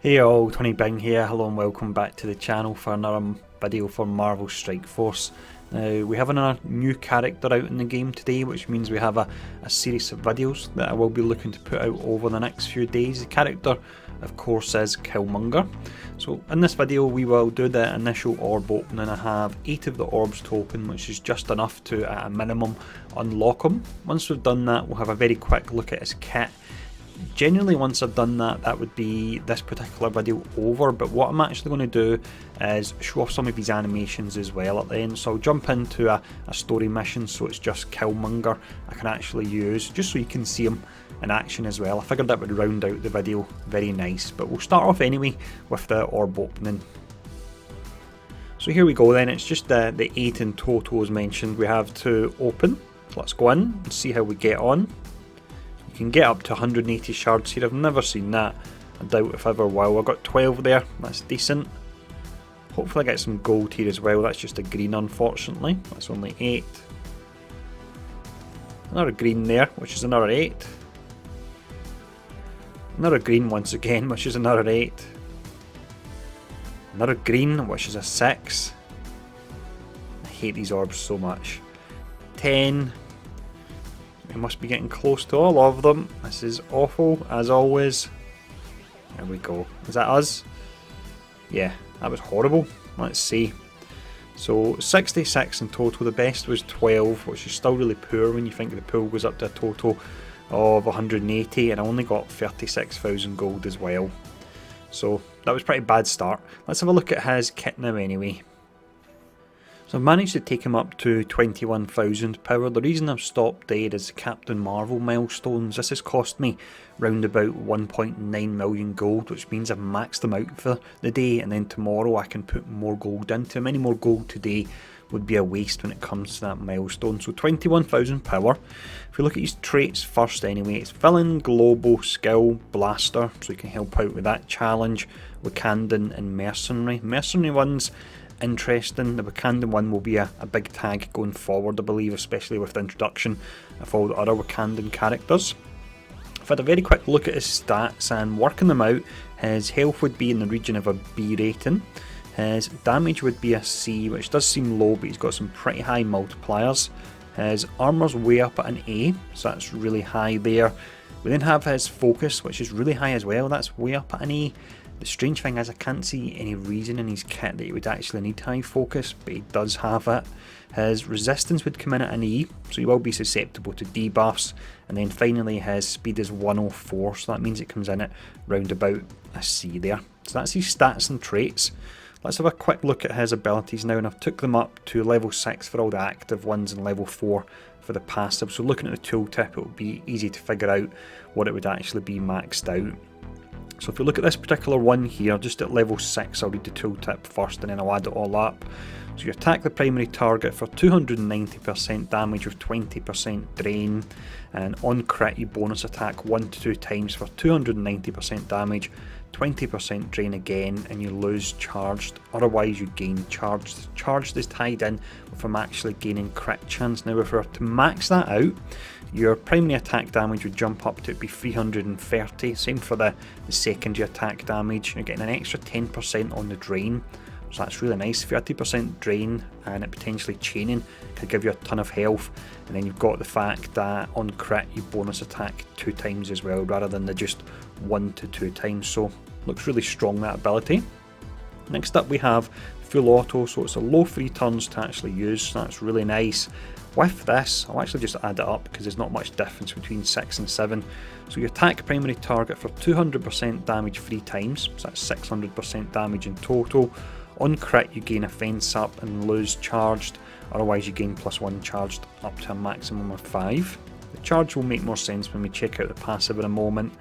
Hey all, Tony Bing here. Hello and welcome back to the channel for another video for Marvel Strike Force. Now, we have another new character out in the game today, which means we have a series of videos that I will be looking to put out over the next few days. The character, of course, is Killmonger. So in this video we will do the initial orb opening. I have 8 of the orbs to open, which is just enough to, at a minimum, unlock him. Once we've done that, we'll have a very quick look at his kit. Generally, once I've done that, that would be this particular video over, but what I'm actually going to do is show off some of these animations as well at the end. So I'll jump into a story mission, so it's just Killmonger I can actually use, just so you can see him in action as well. I figured that would round out the video very nice, but we'll start off anyway with the orb opening. So here we go then, it's just the 8 in total as mentioned we have to open. So let's go in and see how we get on. You can get up to 180 shards here. I've never seen that. I doubt if ever will. I've got 12 there. That's decent. Hopefully I get some gold here as well. That's just a green, unfortunately. That's only 8. Another green there, which is another 8. Another green once again, which is another 8. Another green, which is a 6. I hate these orbs so much. 10. We must be getting close to all of them. This is awful, as always. There we go. Is that us? Yeah, that was horrible. Let's see. So 66 in total. The best was 12, which is still really poor when you think the pool goes up to a total of 180, and I only got 36,000 gold as well. So that was a pretty bad start. Let's have a look at his kit now anyway. So I've managed to take him up to 21,000 power. The reason I've stopped there is Captain Marvel milestones. This has cost me round about 1.9 million gold, which means I've maxed them out for the day, and then tomorrow I can put more gold into him. Any more gold today would be a waste when it comes to that milestone. So 21,000 power. If we look at his traits first anyway, it's Villain, Global, Skill, Blaster, so he can help out with that challenge. Wakandan and Mercenary. Mercenary one's interesting. The Wakandan one will be a big tag going forward, I believe, especially with the introduction of all the other Wakandan characters. I've had a very quick look at his stats and working them out. His health would be in the region of a B rating. His damage would be a C, which does seem low, but he's got some pretty high multipliers. His armour's way up at an A, so that's really high there. We then have his focus, which is really high as well. That's way up at an A. The strange thing is I can't see any reason in his kit that he would actually need high focus, but he does have it. His resistance would come in at an E, so he will be susceptible to debuffs. And then finally his speed is 104, so that means it comes in at round about a C there. So that's his stats and traits. Let's have a quick look at his abilities now, and I've took them up to level 6 for all the active ones and level 4 for the passive. So looking at the tooltip, it would be easy to figure out what it would actually be maxed out. So if we look at this particular one here, just at level 6, I'll read the tooltip first and then I'll add it all up. So you attack the primary target for 290% damage with 20% drain, and on crit you bonus attack 1 to 2 times for 290% damage, 20% drain again, and you lose charged, otherwise you gain charged. Charged is tied in with him actually gaining crit chance. Now if we were to max that out, your primary attack damage would jump up to be 330, same for the secondary attack damage. You're getting an extra 10% on the drain, so that's really nice. 30% drain and it potentially chaining could give you a ton of health, and then you've got the fact that on crit you bonus attack 2 times as well rather than the just 1 to 2 times, so looks really strong, that ability. Next up we have full auto, so it's a low 3 turns to actually use, so that's really nice. With this, I'll actually just add it up because there's not much difference between 6 and 7. So you attack primary target for 200% damage 3 times, so that's 600% damage in total. On crit you gain a fence up and lose charged, otherwise you gain +1 charged up to a maximum of 5. The charge will make more sense when we check out the passive in a moment.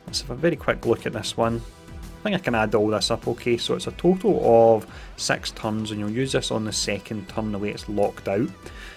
Let's have a very quick look at this one. I think I can add all this up okay, so it's a total of 6 turns, and you'll use this on the second turn the way it's locked out.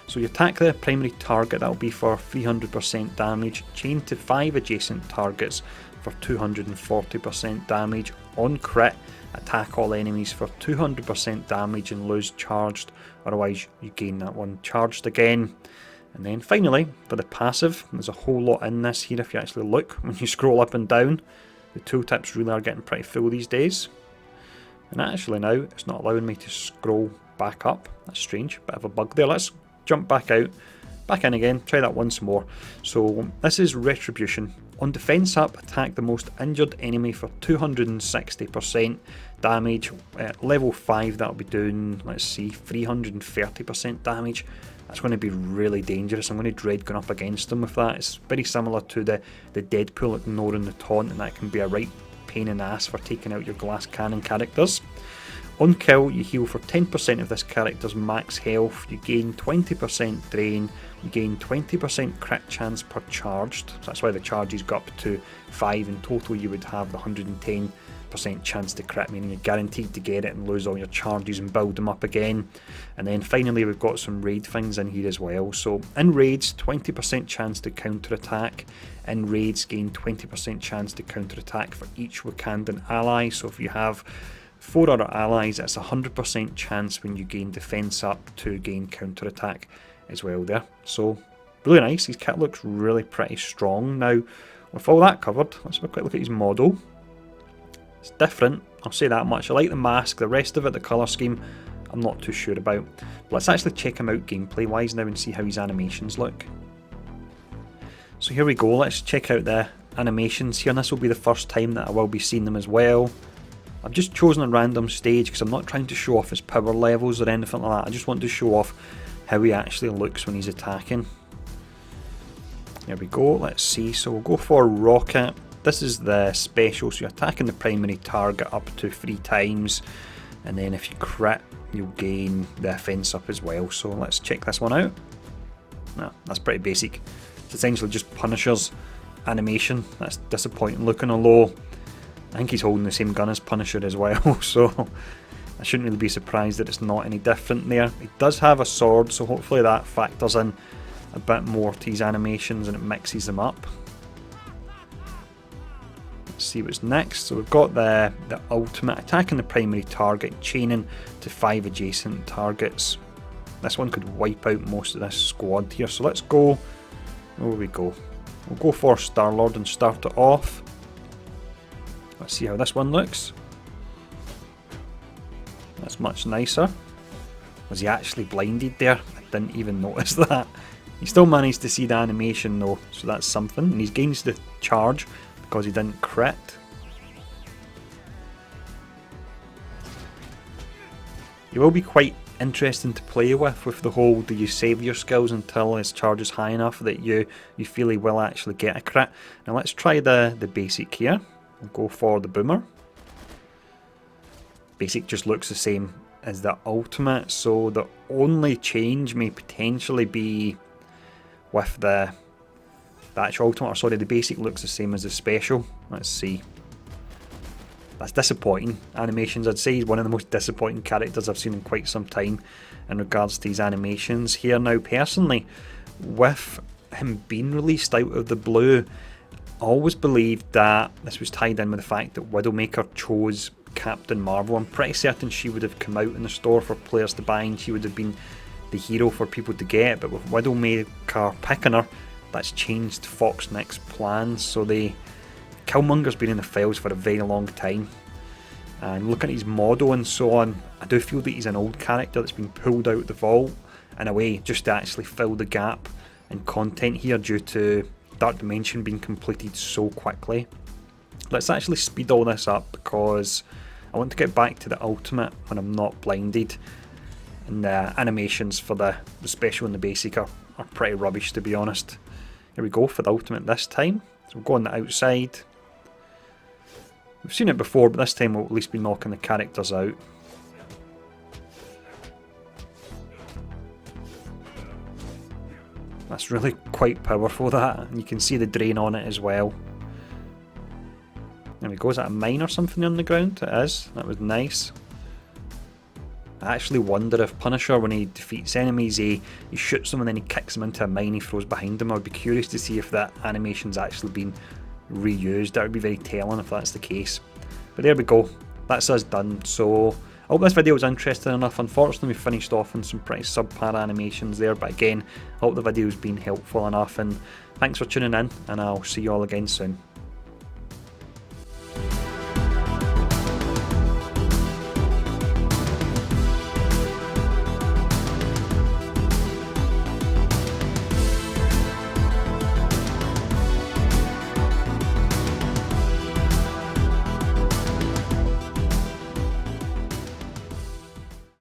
So you attack the primary target, that'll be for 300% damage, chain to 5 adjacent targets for 240% damage. On crit, attack all enemies for 200% damage and lose charged, otherwise you gain that one charged again. And then finally, for the passive, there's a whole lot in this here if you actually look when you scroll up and down. The tooltips really are getting pretty full these days. And actually now, it's not allowing me to scroll back up. That's strange, bit of a bug there. Let's jump back out, back in again, try that once more. So this is Retribution. On defense up, attack the most injured enemy for 260% damage. At level 5 that'll be doing, let's see, 330% damage. That's going to be really dangerous. I'm going to dread going up against them with that. It's very similar to the Deadpool ignoring the taunt, and that can be a right pain in the ass for taking out your glass cannon characters. On kill, you heal for 10% of this character's max health, you gain 20% drain, you gain 20% crit chance per charged, so that's why the charges go up to 5. In total you would have the 110% chance to crit, meaning you're guaranteed to get it and lose all your charges and build them up again. And then finally we've got some raid things in here as well. So in raids, 20% chance to counter attack. In raids, gain 20% chance to counter attack for each Wakandan ally. So if you have 4 other allies, it's a 100% chance when you gain defense up to gain counter attack as well there. So really nice. His kit looks really pretty strong. Now with all that covered, let's have a quick look at his model. It's different, I'll say that much. I like the mask, the rest of it, the colour scheme, I'm not too sure about. But let's actually check him out gameplay wise now and see how his animations look. So here we go, let's check out the animations here, and this will be the first time that I will be seeing them as well. I've just chosen a random stage because I'm not trying to show off his power levels or anything like that. I just want to show off how he actually looks when he's attacking. There we go, let's see. So we'll go for Rocket. This is the special, so you're attacking the primary target up to 3 times, and then if you crit you'll gain the offense up as well. So let's check this one out. No, that's pretty basic. It's essentially just Punisher's animation. That's disappointing looking, although I think he's holding the same gun as Punisher as well, so I shouldn't really be surprised that it's not any different there. He does have a sword, so hopefully that factors in a bit more to his animations and it mixes them up. Let's see what's next. So we've got the ultimate, attacking the primary target, chaining to 5 adjacent targets. This one could wipe out most of this squad here, so let's go. Where we go? We'll go for Star-Lord and start it off. Let's see how this one looks. That's much nicer. Was he actually blinded there? I didn't even notice that. He still managed to see the animation though, so that's something. And he's gains the charge because he didn't crit. He will be quite interesting to play with the whole, do you save your skills until his charge is high enough that you feel he will actually get a crit. Now let's try the basic here. We'll go for the boomer. Basic just looks the same as the ultimate, so the only change may potentially be with the actual ultimate, or sorry, the basic looks the same as the special. Let's see. That's disappointing. Animations, I'd say he's one of the most disappointing characters I've seen in quite some time in regards to his animations here. Now personally, with him being released out of the blue, I always believed that this was tied in with the fact that Widowmaker chose Captain Marvel. I'm pretty certain she would have come out in the store for players to buy and she would have been the hero for people to get, but with Widowmaker picking her, that's changed Fox Nick's plans. So Killmonger's been in the files for a very long time, and looking at his model and so on, I do feel that he's an old character that's been pulled out of the vault in a way just to actually fill the gap in content here due to Dark Dimension being completed so quickly. Let's actually speed all this up because I want to get back to the ultimate when I'm not blinded, and the animations for the special and the basic are pretty rubbish, to be honest. Here we go for the ultimate this time. So we'll go on the outside. We've seen it before, but this time we'll at least be knocking the characters out. That's really quite powerful, that, and you can see the drain on it as well. There we go, is that a mine or something on the ground? It is, that was nice. I actually wonder if Punisher, when he defeats enemies, he shoots them and then he kicks them into a mine he throws behind him. I would be curious to see if that animation's actually been reused. That would be very telling if that's the case. But there we go, that's us done. So I hope this video was interesting enough. Unfortunately we finished off on some pretty subpar animations there, but again, I hope the video's been helpful enough, and thanks for tuning in, and I'll see you all again soon.